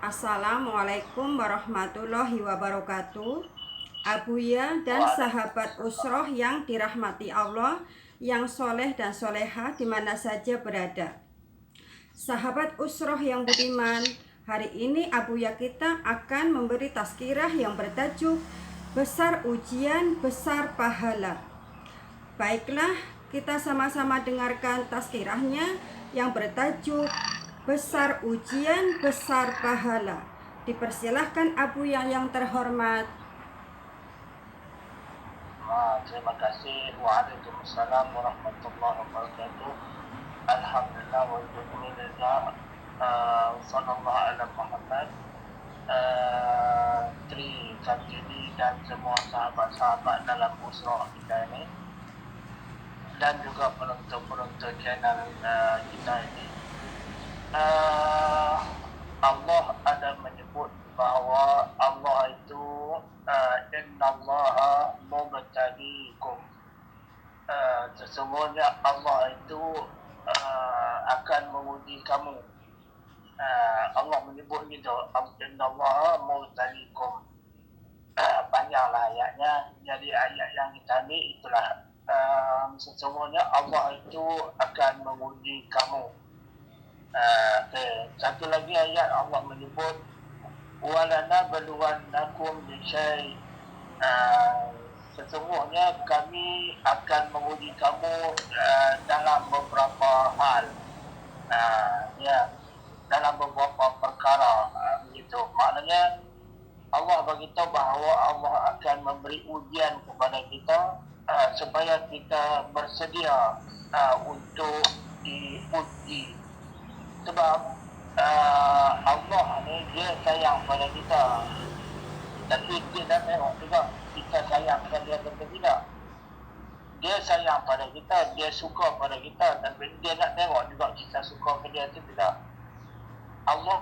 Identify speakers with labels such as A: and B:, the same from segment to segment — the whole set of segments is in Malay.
A: Assalamualaikum warahmatullahi wabarakatuh. Abuya dan sahabat usroh yang dirahmati Allah, yang soleh dan soleha di mana saja berada. Sahabat usroh yang budiman, hari ini Abuya kita akan memberi tazkirah yang bertajuk Besar Ujian, Besar Pahala. Baiklah, kita sama-sama dengarkan tazkirahnya yang bertajuk Besar Ujian, Besar Pahala. Dipersilahkan Abuya yang terhormat.
B: Terima kasih. Waalaikumsalam warahmatullahi wabarakatuh. Alhamdulillah wa alhamdulillah. Sallallahu ala Muhammad. Tri Kartini dan semua sahabat-sahabat dalam usrah kita ini, dan juga penonton-penonton channel kita ini. Allah ada menyebut bahawa Allah itu innallaha mubtaliikum. Sesungguhnya Allah itu akan menguji kamu. Allah menyebut gitu, innallaha mubtaliikum. Panjanglah ayatnya. Jadi ayat yang kita ambil itulah, sesungguhnya Allah itu akan menguji kamu. Satu lagi ayat Allah menyebut walanabluwannakum bisyai'. Sesungguhnya kami akan menguji kamu dalam beberapa hal, dalam beberapa perkara, begitu. Maknanya Allah beritahu bahawa Allah akan memberi ujian kepada kita supaya kita bersedia untuk diuji. Sebab Allah ni dia sayang pada kita, tapi dia dah tengok juga kita sayang pada dia atau tidak. Dia sayang pada kita, dia suka pada kita, tapi dia nak tengok juga kita suka pada dia atau tidak. Allah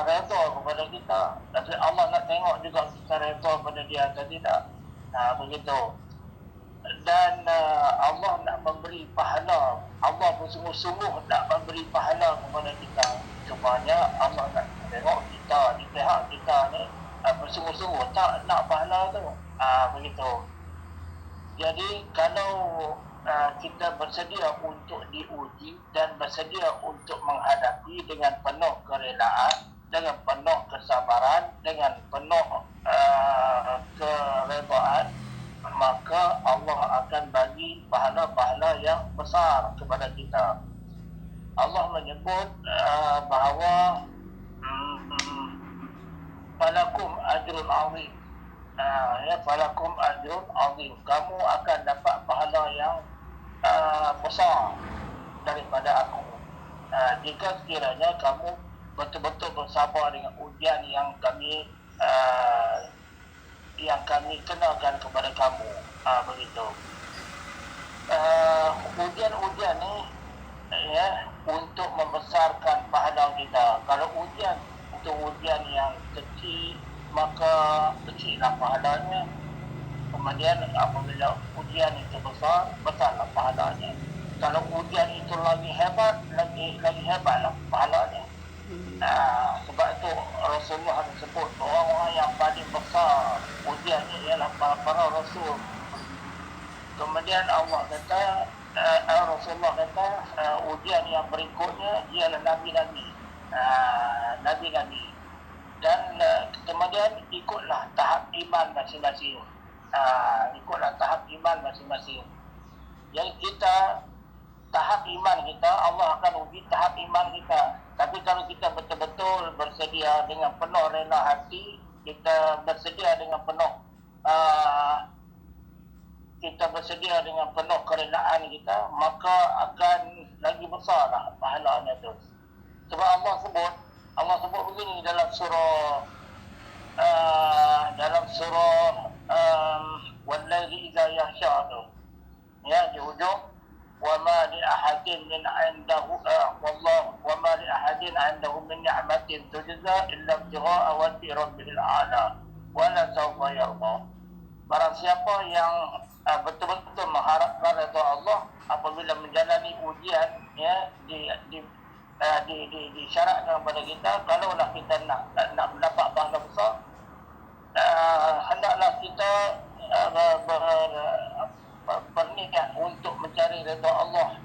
B: redha kepada kita, tapi Allah nak tengok juga kita redha pada dia atau tidak. Begitu. Dan Allah nak memberi pahala. Allah bersungguh-sungguh nak memberi pahala kepada kita. Cumanya Allah nak tengok kita, di pihak kita ni bersungguh-sungguh tak nak pahala tu. Begitu. Jadi kalau kita bersedia untuk diuji dan bersedia untuk menghadapi dengan penuh kerelaan, dengan penuh kesabaran, dengan penuh keredaan, maka Allah akan bagi pahala-pahala yang besar kepada kita. Allah menyebut bahawa falakum ajrun azim. Falakum ajrun azim. Kamu akan dapat pahala yang besar daripada aku jika sekiranya kamu betul-betul bersabar dengan ujian yang kami kenakan kepada kamu. Begitu. Ujian-ujian ni untuk membesarkan pahala kita. Kalau ujian untuk ujian yang kecil, maka kecillah pahalanya. Kemudian apabila ujian itu besar, besarlah pahalanya. Kalau ujian itu lagi hebat, lagi hebatlah pahalanya. Sebab itu Rasulullah disebut orang-orang yang paling besar ujiannya ialah para Rasul. Kemudian Allah kata, Rasulullah kata ujian yang berikutnya ialah Nabi-Nabi. Nabi-Nabi. Dan kemudian ikutlah tahap iman masing-masing. Ikutlah tahap iman masing-masing. Jadi kita, tahap iman kita, Allah akan uji tahap iman kita. Tapi kalau kita betul-betul bersedia dengan penuh rela hati, kita bersedia dengan penuh kerelaan kita, maka akan lagi besarlah pahalanya itu. Sebab Allah sebut begini dalam surah Wal-Laili Idza Yaghsha tu. Ya, di hujung وَمَا لِأَحَدٍ مِنْ عِنْدَهُ وَمَا لِأَحَدٍ عِنْدَهُ مِنْ نِعْمَةٍ تُجْزَى إِلَّا ابْتِغَاءَ وَجْهِ رَبِّهِ الْأَعْلَى وَلَسَوْفَ يَرْضَى. Barang siapa yang betul-betul mengharapkan redha Allah apabila menjalani ujian, disyaratkan kepada kita, kalaulah kita nak mendapat pahala besar, hendaklah kita berniat untuk mencari redha Allah,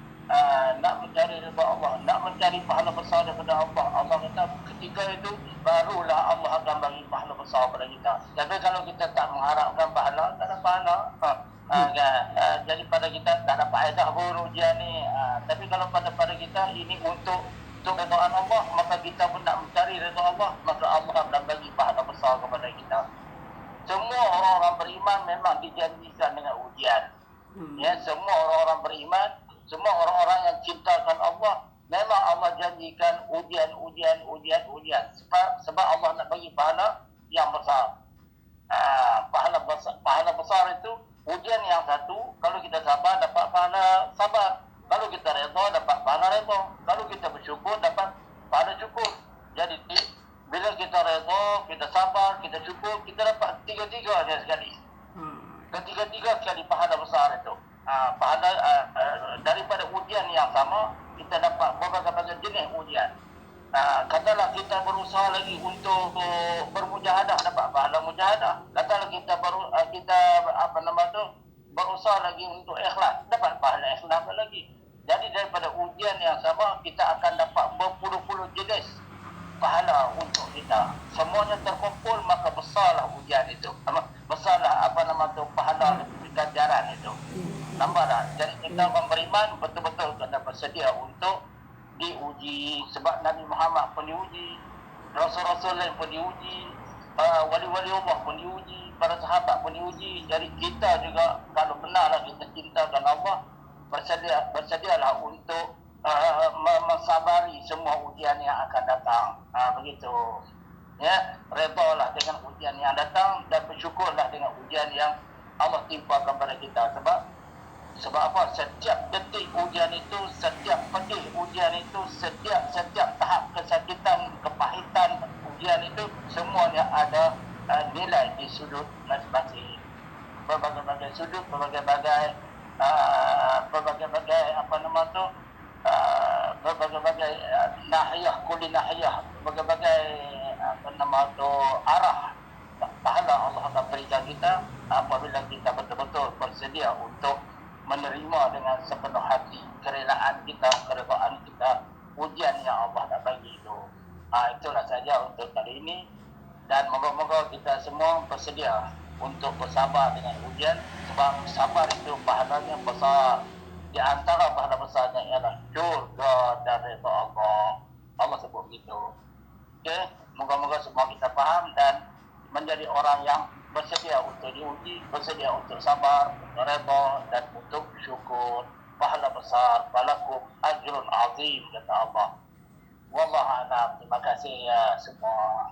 B: nak mencari redha Allah, nak mencari pahala besar daripada Allah. Allah kata ketika itu barulah Allah akan bagi pahala besar kepada kita. Tapi kalau kita tak mengharapkan pahala, tak ada pahala. Jadi pada kita tak ada faedah pun ujian ni. Tapi kalau pada kita ini untuk redhaan Allah, maka kita pun nak mencari redha Allah, maka Allah akan bagi pahala besar kepada kita. Semua orang-orang beriman memang dijanjikan dengan ujian. Ya, semua orang-orang beriman, semua orang-orang yang cintakan Allah, memang Allah janjikan ujian. Sebab Allah nak bagi pahala yang besar. Pahala besar itu ujian yang satu. Kalau kita sabar dapat pahala sabar. Kalau kita redha dapat pahala redha. Kalau kita bersyukur dapat pahala syukur. Jadi bila kita redha, kita sabar, kita syukur, kita dapat tiga-tiganya sekali. Ketiga-tiga sekali pahala besar itu. Pahala daripada ujian yang sama, kita dapat berbagai-bagai jenis ujian. Katalah kita berusaha lagi untuk bermujahadah, dapat pahala mujahadah. Katalah kita berusaha lagi untuk ikhlas, dapat pahala ikhlas lagi. Jadi daripada ujian yang sama, kita akan dapat berpuluh-puluh jenis pahala untuk kita. Semuanya terkumpul, maka besarlah ujian itu. Besarlah pahala ganjaran itu. Nampak tak? Jadi kita orang beriman betul-betul kena bersedia untuk diuji. Sebab Nabi Muhammad pun diuji, Rasul-Rasul lain pun diuji, wali-wali Allah pun diuji, para sahabat pun diuji. Jadi kita juga kalau benarlah kita cintakan Allah, bersedialah untuk mensabari semua ujian yang akan datang. Begitu. Ya, redhalah dengan ujian yang datang dan bersyukurlah dengan ujian yang Allah timpakan kepada kita. Sebab apa? Setiap detik ujian itu, setiap pedih ujian itu, setiap tahap kesakitan, kepahitan ujian itu, semuanya ada nilai di sudut masing-masing. Berbagai-bagai sudut, berbagai-bagai nahiyah, kulli nahiyah, berbagai arah pahala Allah akan berikan kita apabila kita betul-betul bersedia untuk menerima dengan sepenuh hati kerelaan kita, keredaan kita ujian yang Allah nak bagi itu. Itulah saja untuk kali ini, dan moga-moga kita semua bersedia untuk bersabar dengan ujian, sebab sabar itu pahalanya besar. Di antara pahala besarnya ialah syurga dan redha Allah. Allah sebut begitu. Okey, moga-moga semua kita faham dan menjadi orang yang bersedia untuk diuji, bersedia untuk sabar, redha dan untuk syukur. Pahala besar, falakum ajrun azim, kata Allah. Wallahu a'lam. Terima kasih ya semua.